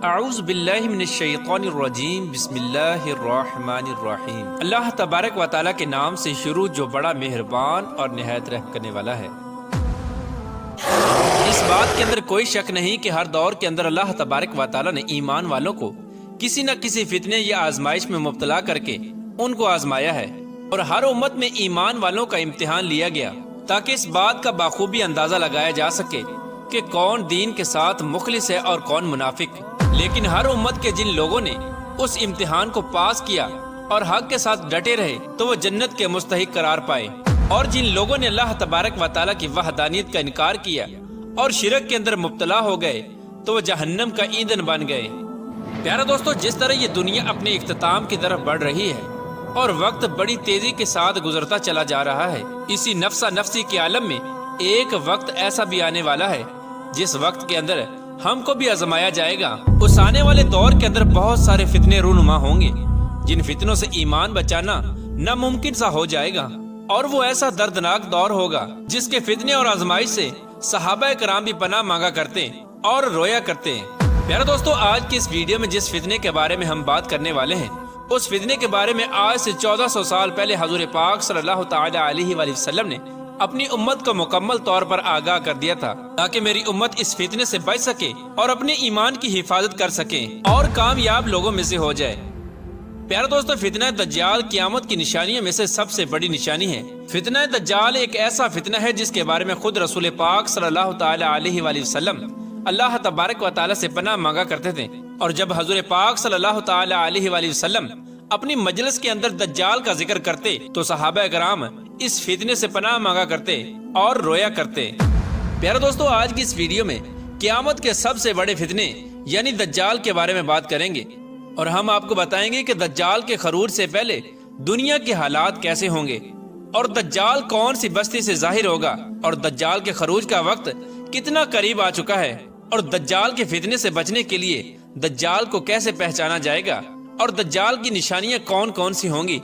اعوذ باللہ من الشیطان الرجیم بسم اللہ الرحمن الرحیم۔ اللہ تبارک و تعالیٰ کے نام سے شروع جو بڑا مہربان اور نہایت رحم کرنے والا ہے۔ اس بات کے اندر کوئی شک نہیں کہ ہر دور کے اندر اللہ تبارک و تعالیٰ نے ایمان والوں کو کسی نہ کسی فتنے یا آزمائش میں مبتلا کر کے ان کو آزمایا ہے، اور ہر امت میں ایمان والوں کا امتحان لیا گیا تاکہ اس بات کا بخوبی اندازہ لگایا جا سکے کہ کون دین کے ساتھ مخلص ہے اور کون منافق۔ لیکن ہر امت کے جن لوگوں نے اس امتحان کو پاس کیا اور حق کے ساتھ ڈٹے رہے تو وہ جنت کے مستحق قرار پائے، اور جن لوگوں نے اللہ تبارک و تعالیٰ کی وحدانیت کا انکار کیا اور شرک کے اندر مبتلا ہو گئے تو وہ جہنم کا ایندھن بن گئے۔ پیارے دوستو، جس طرح یہ دنیا اپنے اختتام کی طرف بڑھ رہی ہے اور وقت بڑی تیزی کے ساتھ گزرتا چلا جا رہا ہے، اسی نفسا نفسی کے عالم میں ایک وقت ایسا بھی آنے والا ہے جس وقت کے اندر ہم کو بھی آزمایا جائے گا۔ اس آنے والے دور کے اندر بہت سارے فتنے رونما ہوں گے جن فتنوں سے ایمان بچانا ناممکن سا ہو جائے گا، اور وہ ایسا دردناک دور ہوگا جس کے فتنے اور آزمائش سے صحابہ کرام بھی پناہ مانگا کرتے اور رویا کرتے ہیں۔ پیارے دوستو، آج کی اس ویڈیو میں جس فتنے کے بارے میں ہم بات کرنے والے ہیں اس فتنے کے بارے میں آج سے 1400 سال پہلے حضور پاک صلی اللہ تعالی علیہ وآلہ وسلم نے اپنی امت کو مکمل طور پر آگاہ کر دیا تھا تاکہ میری امت اس فتنے سے بچ سکے اور اپنے ایمان کی حفاظت کر سکے اور کامیاب لوگوں میں سے ہو جائے۔ پیارے دوستو، فتنہ دجال قیامت کی نشانیوں میں سے سب سے بڑی نشانی ہے۔ فتنہ دجال ایک ایسا فتنہ ہے جس کے بارے میں خود رسول پاک صلی اللہ تعالی علیہ وآلہ وسلم اللہ تبارک و تعالیٰ سے پناہ مانگا کرتے تھے، اور جب حضور پاک صلی اللہ تعالی علیہ وآلہ وسلم اپنی مجلس کے اندر دجال کا ذکر کرتے تو صحابہ کرام اس فتنے سے پناہ مانگا کرتے اور رویا کرتے۔ پیارے دوستو، آج کی اس ویڈیو میں قیامت کے سب سے بڑے فتنے یعنی دجال کے بارے میں بات کریں گے، اور ہم آپ کو بتائیں گے کہ دجال کے خروج سے پہلے دنیا کے حالات کیسے ہوں گے، اور دجال کون سی بستی سے ظاہر ہوگا، اور دجال کے خروج کا وقت کتنا قریب آ چکا ہے، اور دجال کے فتنے سے بچنے کے لیے دجال کو کیسے پہچانا جائے گا، اور دجال کی نشانیاں کون کون سی ہوں گی،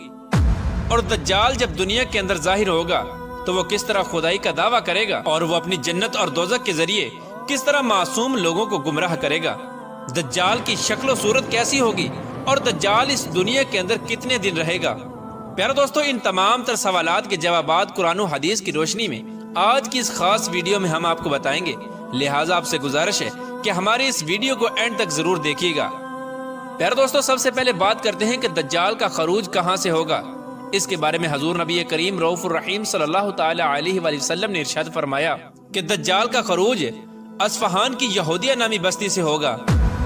اور دجال جب دنیا کے اندر ظاہر ہوگا تو وہ کس طرح خدائی کا دعویٰ کرے گا، اور وہ اپنی جنت اور دوزخ کے ذریعے کس طرح معصوم لوگوں کو گمراہ کرے گا، دجال کی شکل و صورت کیسی ہوگی، اور دجال اس دنیا کے اندر کتنے دن رہے گا۔ پیارے دوستو، ان تمام تر سوالات کے جوابات قرآن و حدیث کی روشنی میں آج کی اس خاص ویڈیو میں ہم آپ کو بتائیں گے، لہٰذا آپ سے گزارش ہے کہ ہماری اس ویڈیو کو اینڈ تک ضرور دیکھیے گا۔ پیارے دوستو، سب سے پہلے بات کرتے ہیں کہ دجال کا خروج کہاں سے ہوگا۔ اس کے بارے میں حضور نبی کریم رؤوف الرحیم صلی اللہ تعالی علیہ وآلہ وسلم نے ارشاد فرمایا کہ دجال کا خروج اصفہان کی یہودیہ نامی بستی سے ہوگا،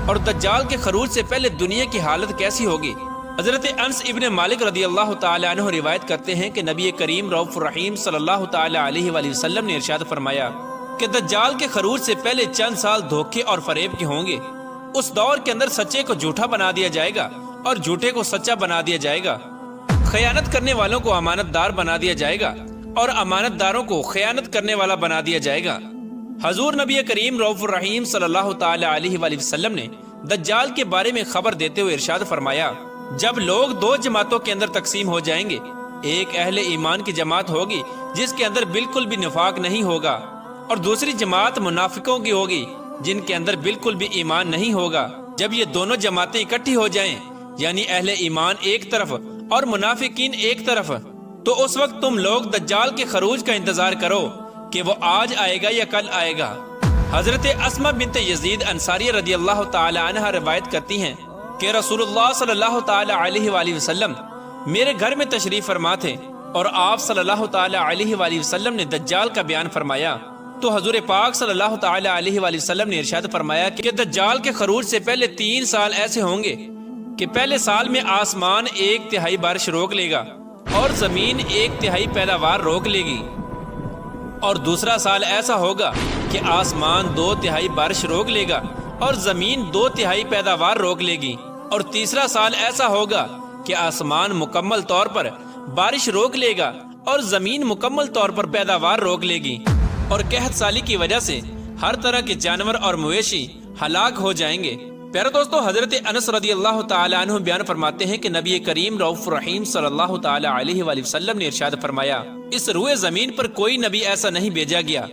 اور دجال کے خروج سے پہلے دنیا کی حالت کیسی ہوگی۔ حضرت انس ابن مالک رضی اللہ تعالی عنہ روایت کرتے ہیں کہ نبی کریم رؤوف الرحیم صلی اللہ تعالی علیہ وآلہ وسلم نے ارشاد فرمایا کہ دجال کے خروج سے پہلے چند سال دھوکے اور فریب کے ہوں گے۔ اس دور کے اندر سچے کو جھوٹا بنا دیا جائے گا اور جھوٹے کو سچا بنا دیا جائے گا، خیانت کرنے والوں کو امانت دار بنا دیا جائے گا اور امانت داروں کو خیانت کرنے والا بنا دیا جائے گا۔ حضور نبی کریم رؤوف الرحیم صلی اللہ تعالی علیہ وآلہ وسلم نے دجال کے بارے میں خبر دیتے ہوئے ارشاد فرمایا، جب لوگ دو جماعتوں کے اندر تقسیم ہو جائیں گے، ایک اہل ایمان کی جماعت ہوگی جس کے اندر بالکل بھی نفاق نہیں ہوگا، اور دوسری جماعت منافقوں کی ہوگی جن کے اندر بالکل بھی ایمان نہیں ہوگا۔ جب یہ دونوں جماعتیں اکٹھی ہو جائیں، یعنی اہل ایمان ایک طرف اور منافقین ایک طرف، تو اس وقت تم لوگ دجال کے خروج کا انتظار کرو کہ وہ آج آئے گا یا کل آئے گا۔ حضرت اسماء بنت یزید انصاریہ رضی اللہ تعالی عنہ روایت کرتی ہیں کہ رسول اللہ صلی اللہ تعالی علیہ وآلہ وسلم میرے گھر میں تشریف فرما تھے، اور آپ صلی اللہ تعالی علیہ وآلہ وسلم نے دجال کا بیان فرمایا، تو حضور پاک صلی اللہ تعالی علیہ وآلہ وسلم نے ارشاد فرمایا کہ دجال کے خروج سے پہلے 3 سال ایسے ہوں گے کہ پہلے سال میں آسمان 1/3 بارش روک لے گا اور زمین 1/3 پیداوار روک لے گی، اور دوسرا سال ایسا ہوگا کہ آسمان 2/3 بارش روک لے گا اور زمین 2/3 پیداوار روک لے گی، اور تیسرا سال ایسا ہوگا کہ آسمان مکمل طور پر بارش روک لے گا اور زمین مکمل طور پر پیداوار روک لے گی، اور قحط سالی کی وجہ سے ہر طرح کے جانور اور مویشی ہلاک ہو جائیں گے۔ پیارے دوستو، حضرت انس رضی اللہ تعالی عنہ بیان فرماتے ہیں کہ نبی کریم رؤوف الرحیم صلی اللہ تعالی علیہ وآلہ وسلم نے ارشاد فرمایا، اس روئے زمین پر کوئی نبی ایسا نہیں بھیجا گیا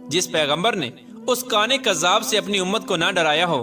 جس پیغمبر نے اس کانے کذاب سے اپنی امت کو نہ ڈرایا ہو،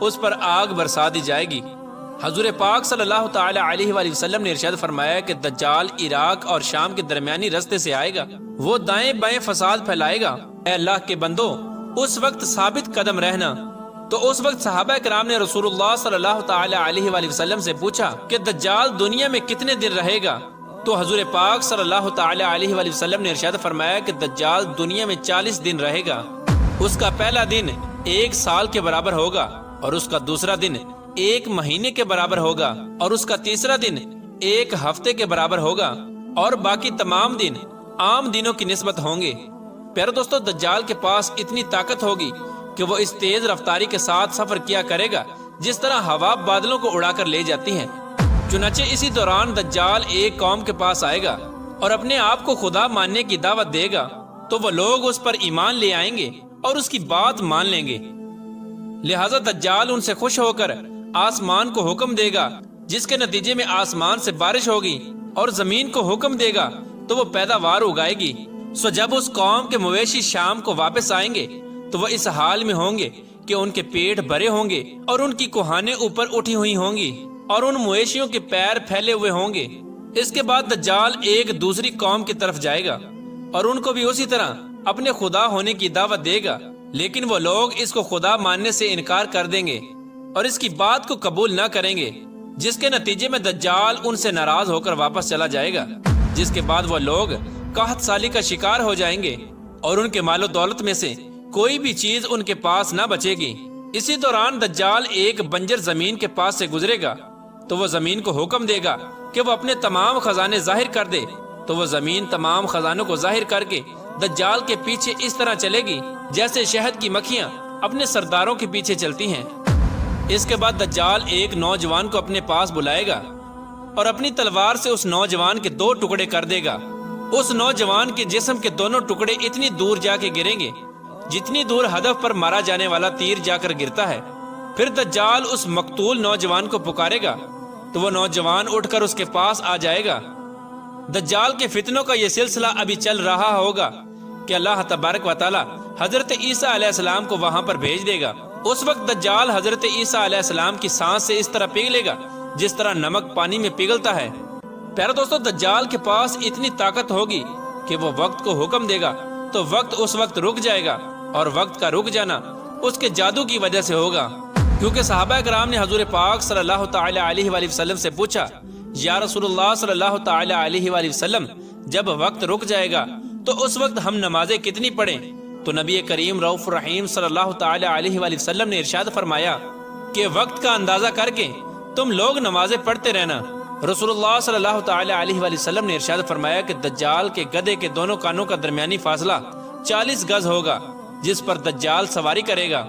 اس پر آگ برسا دی جائے گی۔ حضور پاک صلی اللہ تعالی علیہ وآلہ وسلم نے ارشاد فرمایا کہ دجال عراق اور شام کے درمیانی رستے سے آئے گا، وہ دائیں بائیں فساد پھیلائے گا۔ اے اللہ کے بندو، اس وقت ثابت قدم رہنا۔ تو اس وقت صحابہ کرام نے رسول اللہ صلی اللہ تعالی علیہ وآلہ وسلم سے پوچھا کہ دجال دنیا میں کتنے دن رہے گا؟ تو حضور پاک صلی اللہ تعالی علیہ وآلہ وسلم نے ارشاد فرمایا کہ دجال دنیا میں 40 دن رہے گا۔ اس کا پہلا دن 1 سال کے برابر ہوگا، اور اس کا دوسرا دن 1 مہینے کے برابر ہوگا، اور اس کا تیسرا دن 1 ہفتے کے برابر ہوگا، اور باقی تمام دن عام دنوں کی نسبت ہوں گے۔ پیارے دوستو، دجال کے پاس اتنی طاقت ہوگی کہ وہ اس تیز رفتاری کے ساتھ سفر کیا کرے گا جس طرح ہوا بادلوں کو اڑا کر لے جاتی ہے۔ چنانچہ اسی دوران دجال ایک قوم کے پاس آئے گا اور اپنے آپ کو خدا ماننے کی دعوت دے گا، تو وہ لوگ اس پر ایمان لے آئیں گے اور اس کی بات مان لیں گے۔ لہٰذا دجال ان سے خوش ہو کر آسمان کو حکم دے گا، جس کے نتیجے میں آسمان سے بارش ہوگی، اور زمین کو حکم دے گا تو وہ پیداوار اگائے گی۔ سو جب اس قوم کے مویشی شام کو واپس آئیں گے تو وہ اس حال میں ہوں گے کہ ان کے پیٹ بھرے ہوں گے، اور ان کی کوہانیں اوپر اٹھی ہوئی ہوں گی، اور ان مویشیوں کے پیر پھیلے ہوئے ہوں گے۔ اس کے بعد دجال ایک دوسری قوم کی طرف جائے گا اور ان کو بھی اسی طرح اپنے خدا ہونے کی دعوت دے گا، لیکن وہ لوگ اس کو خدا ماننے سے انکار کر دیں گے اور اس کی بات کو قبول نہ کریں گے، جس کے نتیجے میں دجال ان سے ناراض ہو کر واپس چلا جائے گا، جس کے بعد وہ لوگ قحط سالی کا شکار ہو جائیں گے اور ان کے مال و دولت میں سے کوئی بھی چیز ان کے پاس نہ بچے گی۔ اسی دوران دجال ایک بنجر زمین کے پاس سے گزرے گا، تو وہ زمین کو حکم دے گا کہ وہ اپنے تمام خزانے ظاہر کر دے، تو وہ زمین تمام خزانوں کو ظاہر کر کے دجال کے پیچھے اس طرح چلے گی جیسے شہد کی مکھیاں اپنے سرداروں کے پیچھے چلتی ہیں۔ اس کے بعد دجال ایک نوجوان کو اپنے پاس بلائے گا اور اپنی تلوار سے اس نوجوان کے 2 ٹکڑے کر دے گا۔ اس نوجوان کے جسم کے دونوں ٹکڑے اتنی دور جا کے گریں گے جتنی دور ہدف پر مارا جانے والا تیر جا کر گرتا ہے۔ پھر دجال اس مقتول نوجوان کو پکارے گا تو وہ نوجوان اٹھ کر اس کے پاس آ جائے گا۔ دجال کے فتنوں کا یہ سلسلہ ابھی چل رہا ہوگا کہ اللہ تبارک و تعالی حضرت عیسیٰ علیہ السلام کو وہاں پر بھیج دے گا۔ اس وقت دجال حضرت عیسیٰ علیہ السلام کی سانس سے اس طرح پگھلے گا جس طرح نمک پانی میں پگھلتا ہے۔ پیارے دوستو، دجال کے پاس اتنی طاقت ہوگی کہ وہ وقت کو حکم دے گا تو وقت اس وقت رک جائے گا، اور وقت کا رک جانا اس کے جادو کی وجہ سے ہوگا، کیونکہ صحابہ کرام نے حضور پاک صلی اللہ تعالی علیہ وآلہ وسلم سے پوچھا، یا رسول اللہ صلی اللہ تعالی علیہ وآلہ وسلم، جب وقت رک جائے گا تو اس وقت ہم نمازیں کتنی پڑھیں؟ تو نبی کریم رؤوف الرحیم صلی اللہ تعالی علیہ وآلہ وسلم نے ارشاد فرمایا کہ وقت کا اندازہ کر کے تم لوگ نمازیں پڑھتے رہنا۔ رسول اللہ صلی اللہ تعالی علیہ وآلہ وسلم نے ارشاد فرمایا کہ دجال کے گدھے کے دونوں کانوں کا درمیانی فاصلہ 40 گز ہوگا، جس پر دجال سواری کرے گا،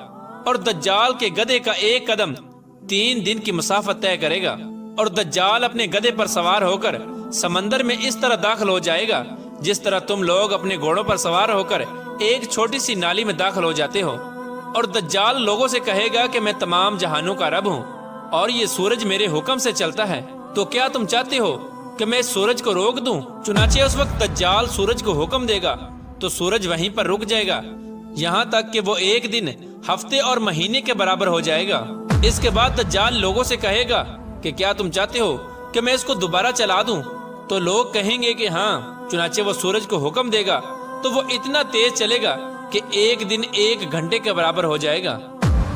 اور دجال کے گدھے کا ایک قدم 3 دن کی مسافت طے کرے گا، اور دجال اپنے گدھے پر سوار ہو کر سمندر میں اس طرح داخل ہو جائے گا جس طرح تم لوگ اپنے گھوڑوں پر سوار ہو کر ایک چھوٹی سی نالی میں داخل ہو جاتے ہو۔ اور دجال لوگوں سے کہے گا کہ میں تمام جہانوں کا رب ہوں اور یہ سورج میرے حکم سے چلتا ہے، تو کیا تم چاہتے ہو کہ میں اس سورج کو روک دوں؟ چنانچہ اس وقت دجال سورج کو حکم دے گا تو سورج وہیں پر رک جائے گا، یہاں تک کہ وہ ایک دن، ہفتے اور مہینے کے برابر ہو جائے گا۔ اس کے بعد دجال لوگوں سے کہے گا کہ کیا تم چاہتے ہو کہ میں اس کو دوبارہ چلا دوں؟ تو لوگ کہیں گے کہ ہاں۔ چنانچہ وہ سورج کو حکم دے گا تو وہ اتنا تیز چلے گا کہ ایک دن 1 گھنٹے کے برابر ہو جائے گا۔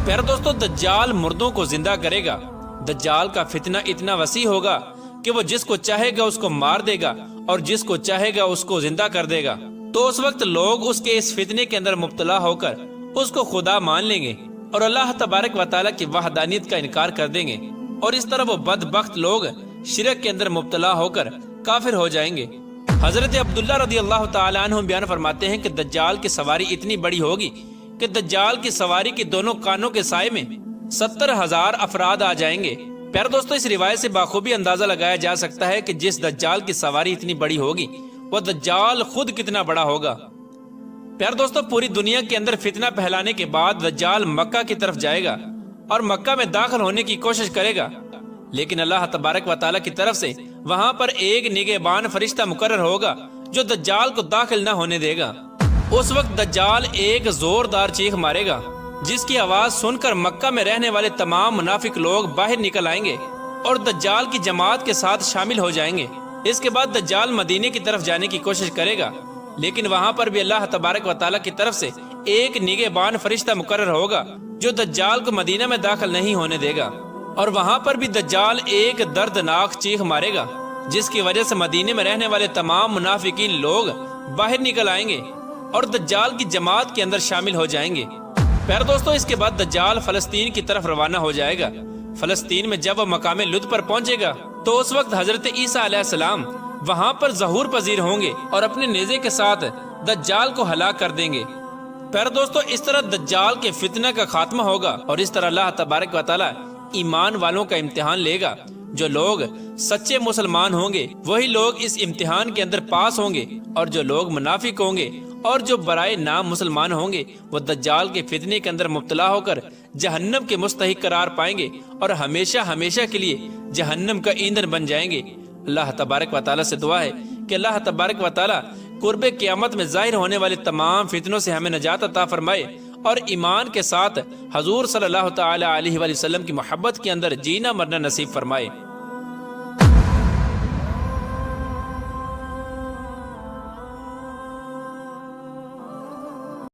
پیارے دوستو، دجال مردوں کو زندہ کرے گا۔ دجال کا فتنہ اتنا وسیع ہوگا کہ وہ جس کو چاہے گا اس کو مار دے گا اور جس کو چاہے گا اس کو زندہ کر دے گا۔ تو اس وقت لوگ اس کے اس فتنے کے اندر مبتلا ہو کر اس کو خدا مان لیں گے اور اللہ تبارک و تعالیٰ کی وحدانیت کا انکار کر دیں گے، اور اس طرح وہ بدبخت لوگ شرک کے اندر مبتلا ہو کر کافر ہو جائیں گے۔ حضرت عبداللہ رضی اللہ تعالیٰ عنہ بیان فرماتے ہیں کہ دجال کی سواری اتنی بڑی ہوگی کہ دجال کی سواری کے دونوں کانوں کے سائے میں 70,000 افراد آ جائیں گے۔ پیارے دوستو، اس روایت سے بخوبی اندازہ لگایا جا سکتا ہے کہ جس دجال کی سواری اتنی بڑی ہوگی وہ دجال خود کتنا بڑا ہوگا۔ پیارے دوستو، پوری دنیا کے اندر فتنہ پھیلانے کے بعد دجال مکہ کی طرف جائے گا اور مکہ میں داخل ہونے کی کوشش کرے گا، لیکن اللہ تبارک و تعالیٰ کی طرف سے وہاں پر ایک نگہبان فرشتہ مقرر ہوگا جو دجال کو داخل نہ ہونے دے گا۔ اس وقت دجال ایک زوردار چیخ مارے گا جس کی آواز سن کر مکہ میں رہنے والے تمام منافق لوگ باہر نکل آئیں گے اور دجال کی جماعت کے ساتھ شامل ہو جائیں گے۔ اس کے بعد دجال مدینے کی طرف جانے کی کوشش کرے گا، لیکن وہاں پر بھی اللہ تبارک و تعالیٰ کی طرف سے ایک نگہبان فرشتہ مقرر ہوگا جو دجال کو مدینہ میں داخل نہیں ہونے دے گا، اور وہاں پر بھی دجال ایک دردناک چیخ مارے گا جس کی وجہ سے مدینے میں رہنے والے تمام منافقین لوگ باہر نکل آئیں گے اور دجال کی جماعت کے اندر شامل ہو جائیں گے۔ پیارے دوستو، اس کے بعد دجال فلسطین کی طرف روانہ ہو جائے گا۔ فلسطین میں جب وہ مقام لد پر پہنچے گا تو اس وقت حضرت عیسیٰ علیہ السلام وہاں پر ظہور پذیر ہوں گے اور اپنے نیزے کے ساتھ دجال کو ہلاک کر دیں گے۔ پیارے دوستو، اس طرح دجال کے فتنہ کا خاتمہ ہوگا اور اس طرح اللہ تبارک و تعالیٰ ایمان والوں کا امتحان لے گا۔ جو لوگ سچے مسلمان ہوں گے وہی لوگ اس امتحان کے اندر پاس ہوں گے، اور جو لوگ منافق ہوں گے اور جو برائے نام مسلمان ہوں گے وہ دجال کے فتنے کے اندر مبتلا ہو کر جہنم کے مستحق قرار پائیں گے اور ہمیشہ ہمیشہ کے لیے جہنم کا ایندھن بن جائیں گے۔ اللہ تبارک و تعالیٰ سے دعا ہے کہ اللہ تبارک و تعالیٰ قرب قیامت میں ظاہر ہونے والے تمام فتنوں سے ہمیں نجات عطا فرمائے اور ایمان کے ساتھ حضور صلی اللہ تعالیٰ علیہ وآلہ وسلم کی محبت کے اندر جینا مرنا نصیب فرمائے۔